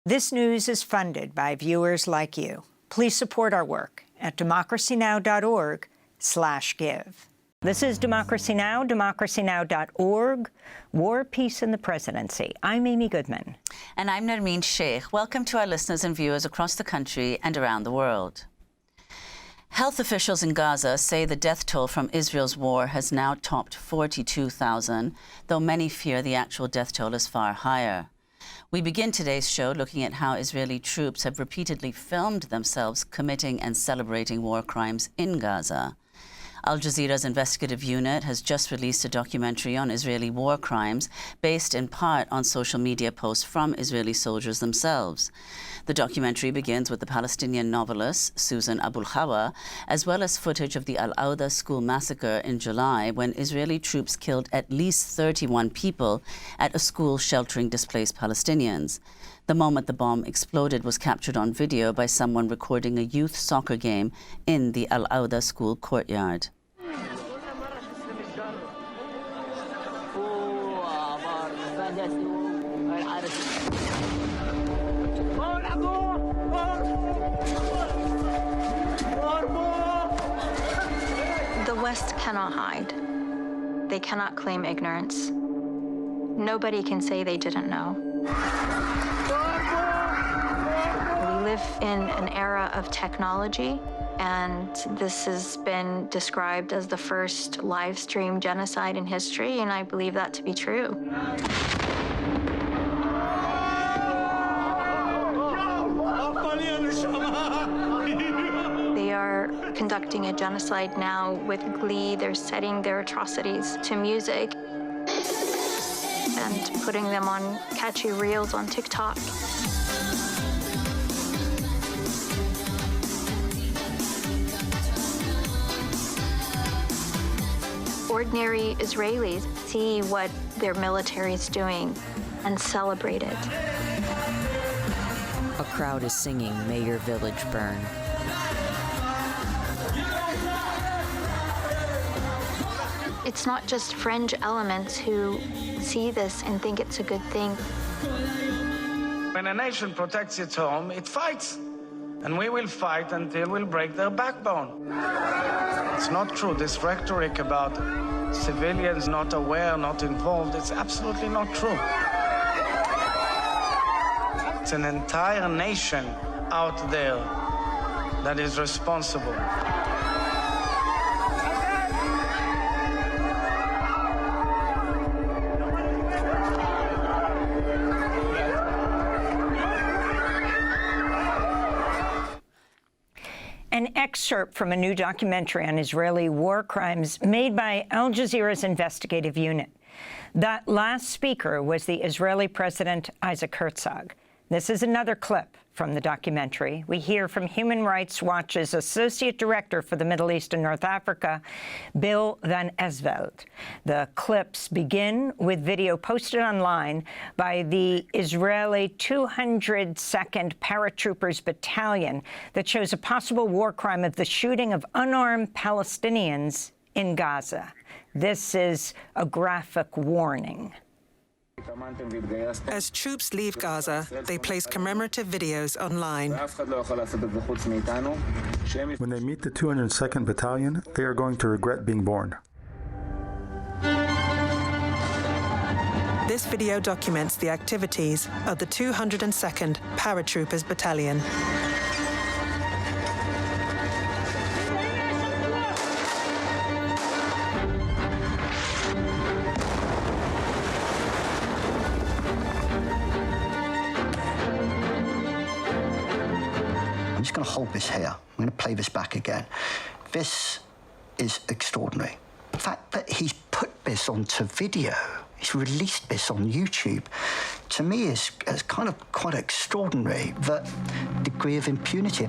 This news is funded by viewers like you. Please support our work at democracynow.org/give. This is Democracy Now!, democracynow.org, War, Peace, and the Presidency. I'm Amy Goodman. And I'm Nermeen Sheikh. Welcome to our listeners and viewers across the country and around the world. Health officials in Gaza say the death toll from Israel's war has now topped 42,000, though many fear the actual death toll is far higher. We begin today's show looking at how Israeli troops have repeatedly filmed themselves committing and celebrating war crimes in Gaza. Al Jazeera's investigative unit has just released a documentary on Israeli war crimes based in part on social media posts from Israeli soldiers themselves. The documentary begins with the Palestinian novelist Susan Abu Khawa, as well as footage of the Al-Awda school massacre in July when Israeli troops killed at least 31 people at a school sheltering displaced Palestinians. The moment the bomb exploded was captured on video by someone recording a youth soccer game in the Al-Awda school courtyard. The West cannot hide. They cannot claim ignorance. Nobody can say they didn't know. We live in an era of technology, and this has been described as the first live stream genocide in history, and I believe that to be true. They are conducting a genocide now with glee. They're setting their atrocities to music and putting them on catchy reels on TikTok. Ordinary Israelis see what their military is doing and celebrate it. A crowd is singing "May Your Village Burn." It's not just fringe elements who see this and think it's a good thing. When a nation protects its home, it fights. And we will fight until we'll break their backbone. It's not true. This rhetoric about civilians not aware, not involved, it's absolutely not true. It's an entire nation out there that is responsible. An excerpt from a new documentary on Israeli war crimes made by Al Jazeera's investigative unit. That last speaker was the Israeli President Isaac Herzog. This is another clip from the documentary. We hear from Human Rights Watch's Associate Director for the Middle East and North Africa, Bill Van Esveld. The clips begin with video posted online by the Israeli 202nd Paratroopers Battalion that shows a possible war crime of the shooting of unarmed Palestinians in Gaza. This is a graphic warning. As troops leave Gaza, they place commemorative videos online. When they meet the 202nd Battalion, they are going to regret being born. This video documents the activities of the 202nd Paratroopers Battalion. I'm just going to hold this here. I'm going to play this back again. This is extraordinary. The fact that he's put this onto video, he's released this on YouTube, to me is kind of quite extraordinary, the degree of impunity.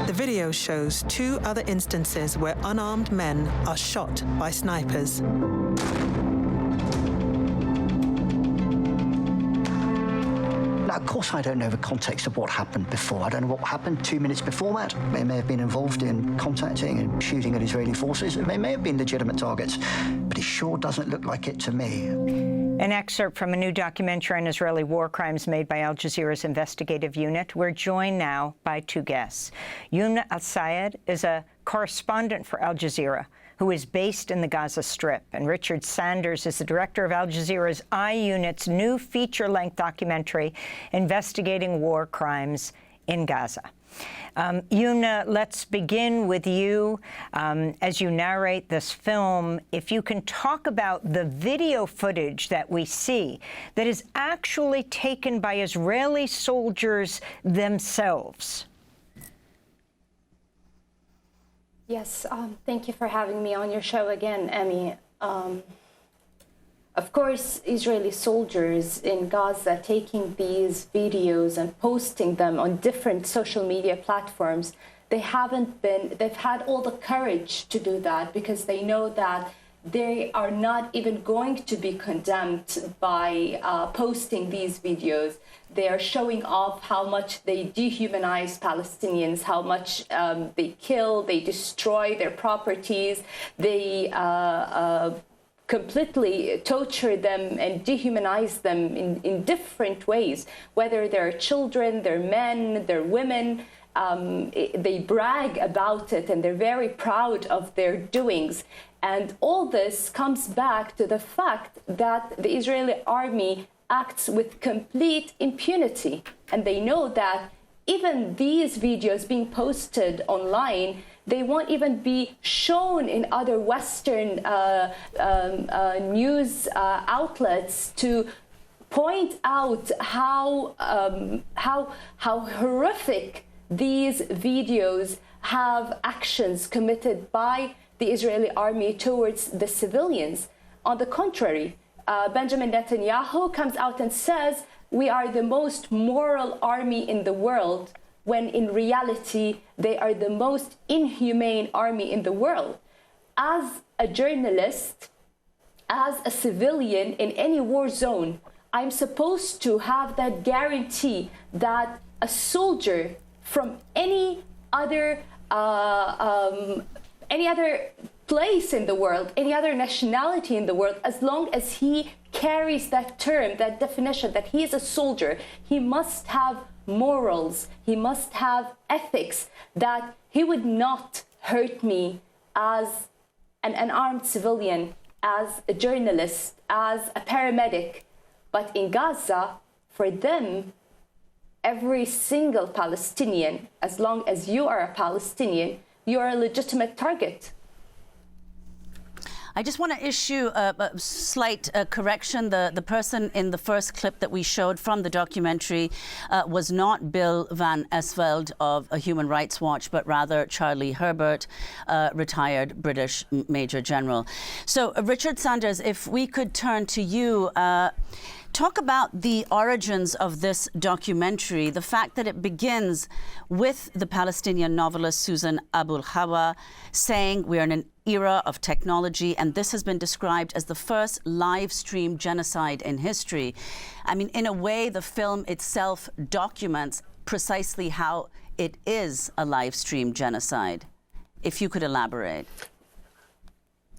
The video shows two other instances where unarmed men are shot by snipers. Now, of course, I don't know the context of what happened before. I don't know what happened 2 minutes before that. They may have been involved in contacting and shooting at Israeli forces. They may have been legitimate targets, but it sure doesn't look like it to me. An excerpt from a new documentary on Israeli war crimes made by Al Jazeera's investigative unit. We're joined now by two guests. Yumna Al-Sayed is a correspondent for Al Jazeera who is based in the Gaza Strip, and Richard Sanders is the director of Al Jazeera's I-Unit's new feature-length documentary investigating war crimes in Gaza. Yumna, let's begin with you. As you narrate this film, if you can talk about the video footage that we see that is actually taken by Israeli soldiers themselves. Yes, thank you for having me on your show again, Emmy. Of course, Israeli soldiers in Gaza taking these videos and posting them on different social media platforms, they've had all the courage to do that because they know that they are not even going to be condemned by posting these videos. They are showing off how much they dehumanize Palestinians, how much they kill, they destroy their properties, they completely torture them and dehumanize them in different ways, whether they're children, they're men, they're women. They brag about it and they're very proud of their doings. And all this comes back to the fact that the Israeli army acts with complete impunity. And they know that even these videos being posted online, they won't even be shown in other Western news outlets to point out how horrific these videos have actions committed by the Israeli army towards the civilians. On the contrary, Benjamin Netanyahu comes out and says, we are the most moral army in the world, when in reality, they are the most inhumane army in the world. As a journalist, as a civilian in any war zone, I'm supposed to have that guarantee that a soldier from any other place in the world, any other nationality in the world, as long as he carries that term, that definition, that he is a soldier, he must have morals, he must have ethics, that he would not hurt me as an unarmed civilian, as a journalist, as a paramedic. But in Gaza, for them, every single Palestinian, as long as you are a Palestinian, you are a legitimate target. I just want to issue a slight correction. The person in the first clip that we showed from the documentary was not Bill Van Esveld of Human Rights Watch, but rather Charlie Herbert, retired British Major General. So, Richard Sanders, if we could turn to you, talk about the origins of this documentary, the fact that it begins with the Palestinian novelist Susan Abu Hawa saying we're in an era of technology, and this has been described as the first live stream genocide in history. I mean, in a way, the film itself documents precisely how it is a live stream genocide. If you could elaborate.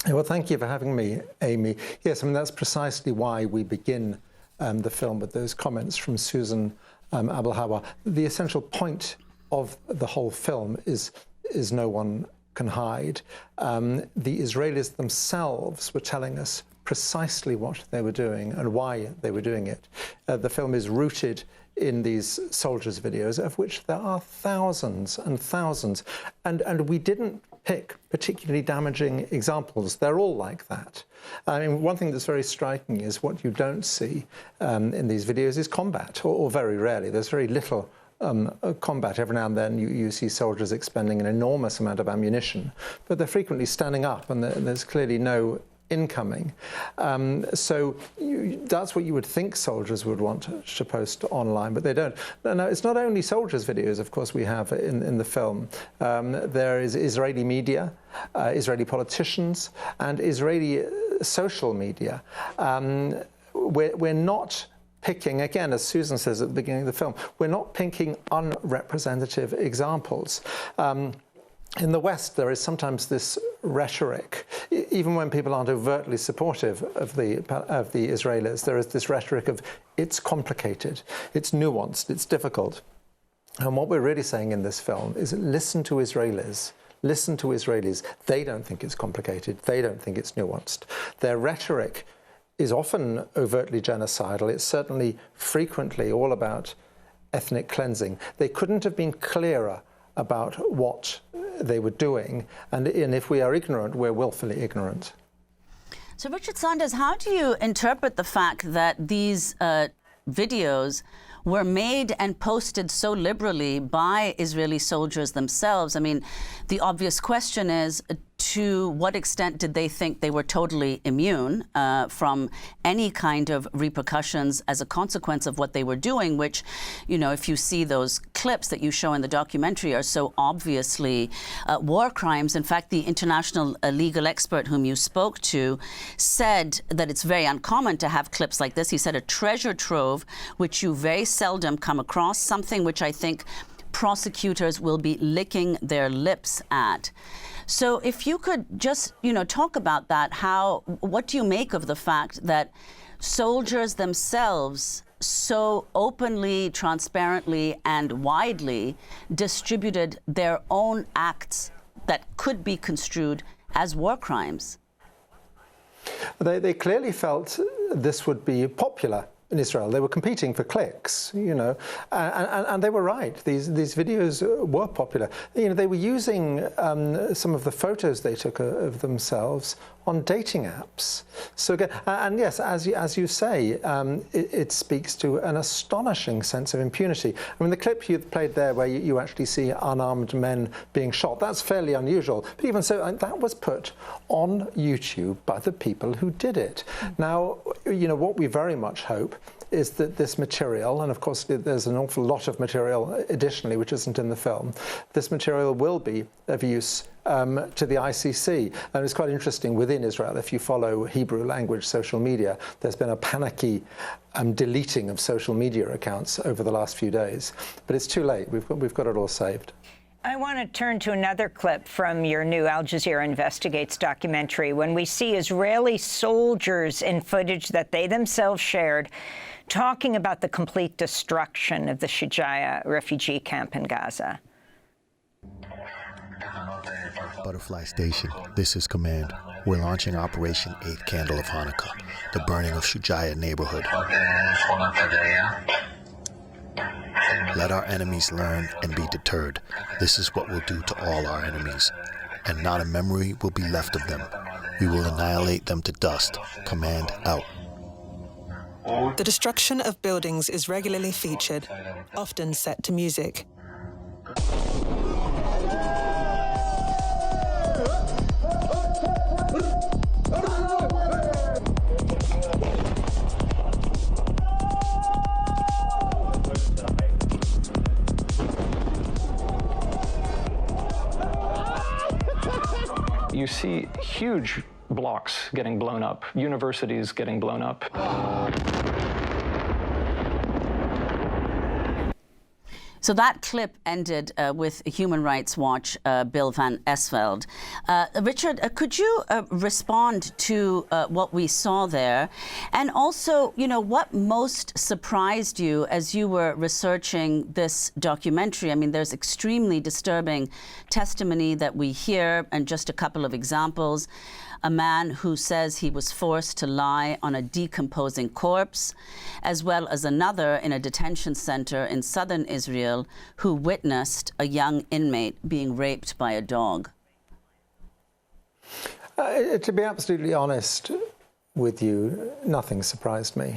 Well, thank you for having me, Amy. Yes, I mean, that's precisely why we begin the film with those comments from Susan Abu Hawa. The essential point of the whole film is no one can hide. The Israelis themselves were telling us precisely what they were doing and why they were doing it. The film is rooted in these soldiers' videos, of which there are thousands and thousands. And we didn't pick particularly damaging examples. They're all like that. I mean, one thing that's very striking is what you don't see in these videos is combat, or very rarely. There's very little combat. Every now and then you see soldiers expending an enormous amount of ammunition, but they're frequently standing up and there's clearly no incoming. So that's what you would think soldiers would want to post online, but they don't. No, it's not only soldiers' videos, of course, we have in the film. There is Israeli media, Israeli politicians, and Israeli social media. We're not picking, again, as Susan says at the beginning of the film, we're not picking unrepresentative examples. in the West, there is sometimes this rhetoric, even when people aren't overtly supportive of the Israelis, there is this rhetoric of it's complicated, it's nuanced, it's difficult. And what we're really saying in this film is listen to Israelis. Listen to Israelis. They don't think it's complicated. They don't think it's nuanced. Their rhetoric is often overtly genocidal. It's certainly frequently all about ethnic cleansing. They couldn't have been clearer about what they were doing. And if we are ignorant, we're willfully ignorant. So, Richard Saunders, how do you interpret the fact that these videos were made and posted so liberally by Israeli soldiers themselves? I mean, the obvious question is, to what extent did they think they were totally immune from any kind of repercussions as a consequence of what they were doing, which, you know, if you see those clips that you show in the documentary, are so obviously war crimes. In fact, the international legal expert whom you spoke to said that it's very uncommon to have clips like this. He said a treasure trove, which you very seldom come across, something which I think prosecutors will be licking their lips at. So if you could just, you know, talk about that, what do you make of the fact that soldiers themselves so openly, transparently, and widely distributed their own acts that could be construed as war crimes? They clearly felt this would be popular in Israel. They were competing for clicks, you know, and they were right. These videos were popular. You know, they were using some of the photos they took of themselves on dating apps. So again, and yes, as you say, it speaks to an astonishing sense of impunity. I mean, the clip you played there, where you actually see unarmed men being shot, that's fairly unusual. But even so, that was put on YouTube by the people who did it. Now, you know, what we very much hope is that this material, and of course there's an awful lot of material additionally which isn't in the film, this material will be of use to the ICC. And it's quite interesting within Israel, if you follow Hebrew language social media, there's been a panicky deleting of social media accounts over the last few days. But it's too late. We've got it all saved. I want to turn to another clip from your new Al Jazeera Investigates documentary, when we see Israeli soldiers in footage that they themselves shared talking about the complete destruction of the Shujaa refugee camp in Gaza. Butterfly Station, this is Command. We're launching Operation 8th Candle of Hanukkah, the burning of Shujaa neighborhood. Let our enemies learn and be deterred. This is what we'll do to all our enemies, and not a memory will be left of them. We will annihilate them to dust. Command out. The destruction of buildings is regularly featured, often set to music. You see huge blocks getting blown up, universities getting blown up. So that clip ended with Human Rights Watch, Bill van Esveld. Richard, could you respond to what we saw there? And also, you know, what most surprised you as you were researching this documentary? I mean, there's extremely disturbing testimony that we hear, and just a couple of examples. A man who says he was forced to lie on a decomposing corpse, as well as another in a detention center in southern Israel who witnessed a young inmate being raped by a dog. To be absolutely honest with you, nothing surprised me.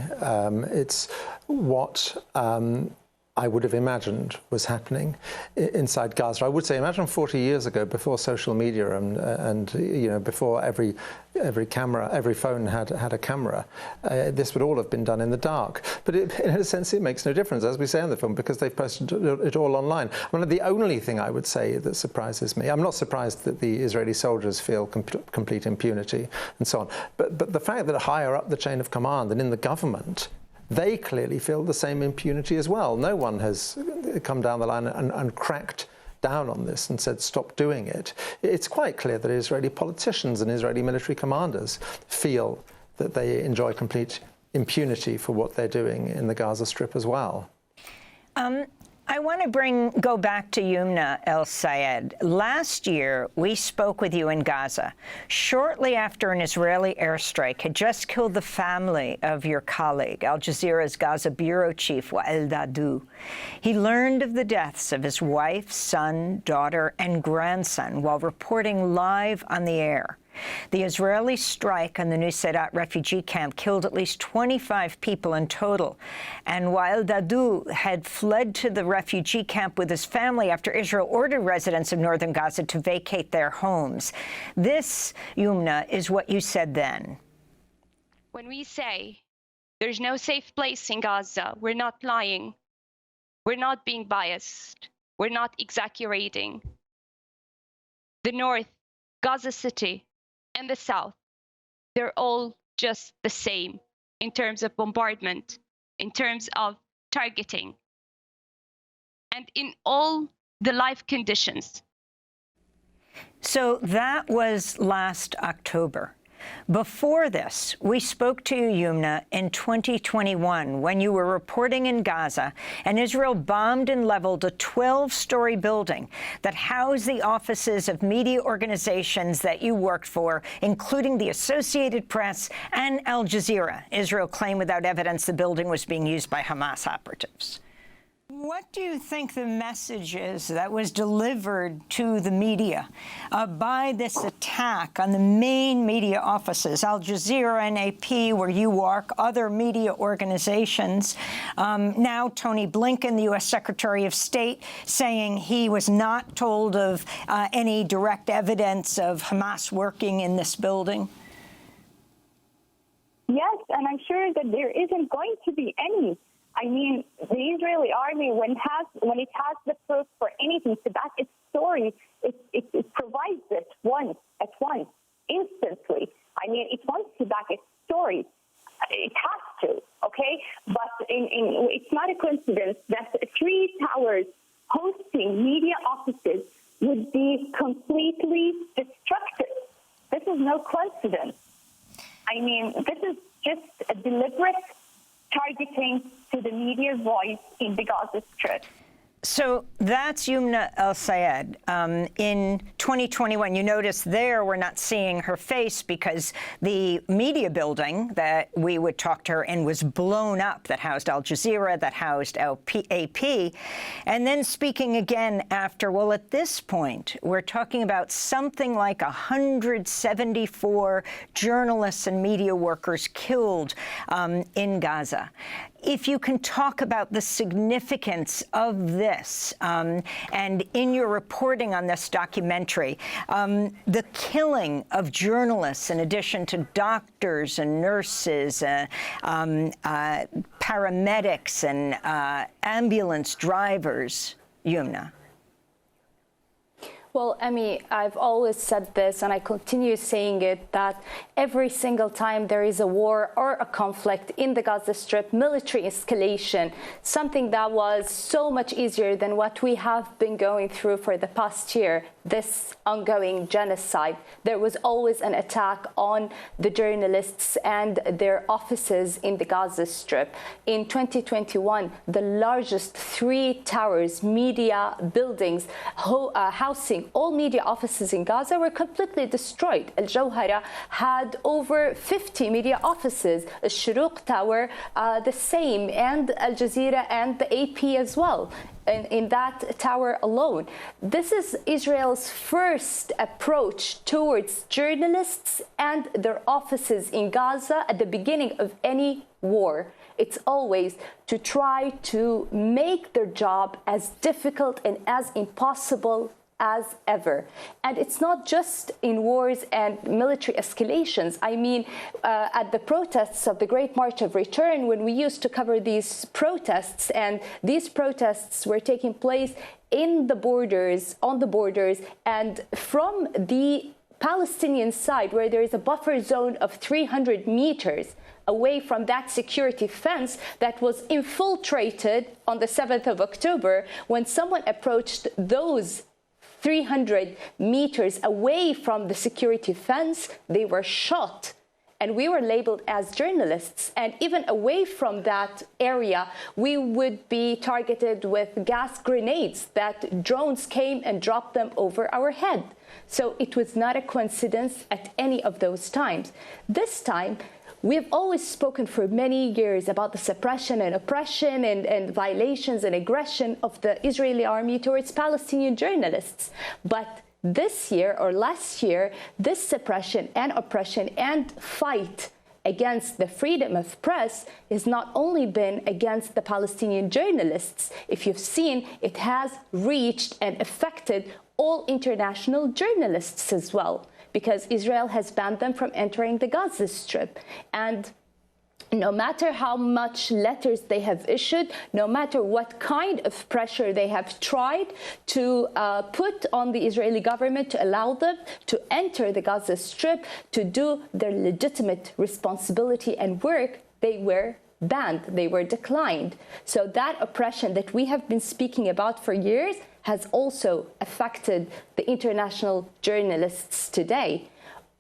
It's what I would have imagined was happening inside Gaza. I would say, imagine 40 years ago, before social media and you know, before every phone had a camera, this would all have been done in the dark. But in a sense, it makes no difference, as we say in the film, because they've posted it all online. I mean, the only thing I would say that surprises me, I'm not surprised that the Israeli soldiers feel complete impunity and so on, but the fact that higher up the chain of command and in the government, they clearly feel the same impunity as well. No one has come down the line and cracked down on this and said, stop doing it, it's quite clear that Israeli politicians and Israeli military commanders feel that they enjoy complete impunity for what they're doing in the Gaza Strip as well. I want to go back to Yumna El-Sayed. Last year, we spoke with you in Gaza, shortly after an Israeli airstrike had just killed the family of your colleague, Al Jazeera's Gaza bureau chief, Wael Dahdouh. He learned of the deaths of his wife, son, daughter, and grandson while reporting live on the air. The Israeli strike on the Nuseirat refugee camp killed at least 25 people in total. And Wael Dahdouh had fled to the refugee camp with his family after Israel ordered residents of northern Gaza to vacate their homes. This, Yumna, is what you said then. When we say there's no safe place in Gaza, we're not lying. We're not being biased. We're not exaggerating. The north, Gaza City, and the south, they're all just the same in terms of bombardment, in terms of targeting, and in all the life conditions. So that was last October. Before this, we spoke to you, Yumna, in 2021 when you were reporting in Gaza and Israel bombed and leveled a 12-story building that housed the offices of media organizations that you worked for, including the Associated Press and Al Jazeera. Israel claimed without evidence the building was being used by Hamas operatives. What do you think the message is that was delivered to the media by this attack on the main media offices, Al Jazeera and AP, where you work, other media organizations? Now, Tony Blinken, the U.S. Secretary of State, saying he was not told of any direct evidence of Hamas working in this building. Yes, and I'm sure that there isn't going to be any. I mean, the Israeli army, when it has the proof for anything to back its story, it provides it at once, instantly. I mean, it wants to back its story. It has to, okay? But it's not a coincidence that 3 towers hosting media offices would be completely destructive. This is no coincidence. I mean, this is just a deliberate targeting to the media voice in the Gaza Strip. So that's Yumna El-Sayed. In 2021, you notice there we're not seeing her face because the media building that we would talk to her in was blown up, that housed Al Jazeera, that housed AP. And then speaking again after, well, at this point, we're talking about something like 174 journalists and media workers killed in Gaza. If you can talk about the significance of this, and in your reporting on this documentary, the killing of journalists in addition to doctors and nurses, paramedics and ambulance drivers, Yumna. Well, Emmy, I've always said this, and I continue saying it, that every single time there is a war or a conflict in the Gaza Strip, military escalation, something that was so much easier than what we have been going through for the past year, this ongoing genocide. There was always an attack on the journalists and their offices in the Gaza Strip. In 2021, the largest 3 towers, media buildings, housing all media offices in Gaza were completely destroyed. Al Jawhara had over 50 media offices. Al Shuruq Tower, the same, and Al Jazeera and the AP as well. In that tower alone. This is Israel's first approach towards journalists and their offices in Gaza at the beginning of any war. It's always to try to make their job as difficult and as impossible as ever. And it's not just in wars and military escalations. I mean, at the protests of the Great March of Return, when we used to cover these protests, and these protests were taking place in the borders, on the borders, and from the Palestinian side, where there is a buffer zone of 300 meters away from that security fence that was infiltrated on the 7th of October, when someone approached those 300 meters away from the security fence, they were shot. And we were labeled as journalists. And even away from that area, we would be targeted with gas grenades that drones came and dropped them over our head. So it was not a coincidence at any of those times. This time, we've always spoken for many years about the suppression and oppression and violations and aggression of the Israeli army towards Palestinian journalists. But this year or last year, this suppression and oppression and fight against the freedom of press has not only been against the Palestinian journalists. If you've seen, it has reached and affected all international journalists as well, because Israel has banned them from entering the Gaza Strip. And no matter how much letters they have issued, no matter what kind of pressure they have tried to put on the Israeli government to allow them to enter the Gaza Strip, to do their legitimate responsibility and work, they were banned, they were declined. So that oppression that we have been speaking about for years has also affected the international journalists today.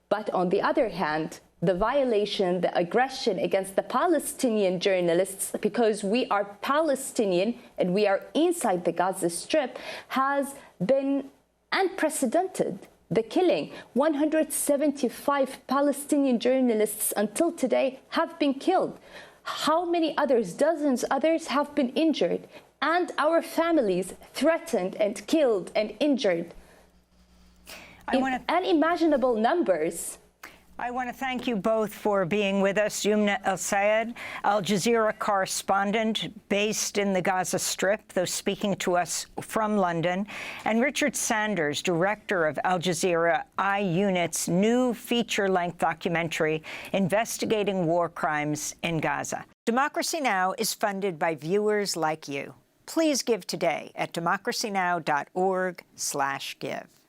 But on the other hand, the violation, the aggression against the Palestinian journalists, because we are Palestinian and we are inside the Gaza Strip, has been unprecedented. The killing, 175 Palestinian journalists until today have been killed. How many others, dozens others, have been injured? And our families threatened and killed and injured. Unimaginable numbers. I want to thank you both for being with us. Yumna El-Sayed, Al Jazeera correspondent based in the Gaza Strip, though speaking to us from London, and Richard Sanders, director of Al Jazeera I-Unit's new feature-length documentary investigating war crimes in Gaza. Democracy Now! Is funded by viewers like you. Please give today at democracynow.org/give.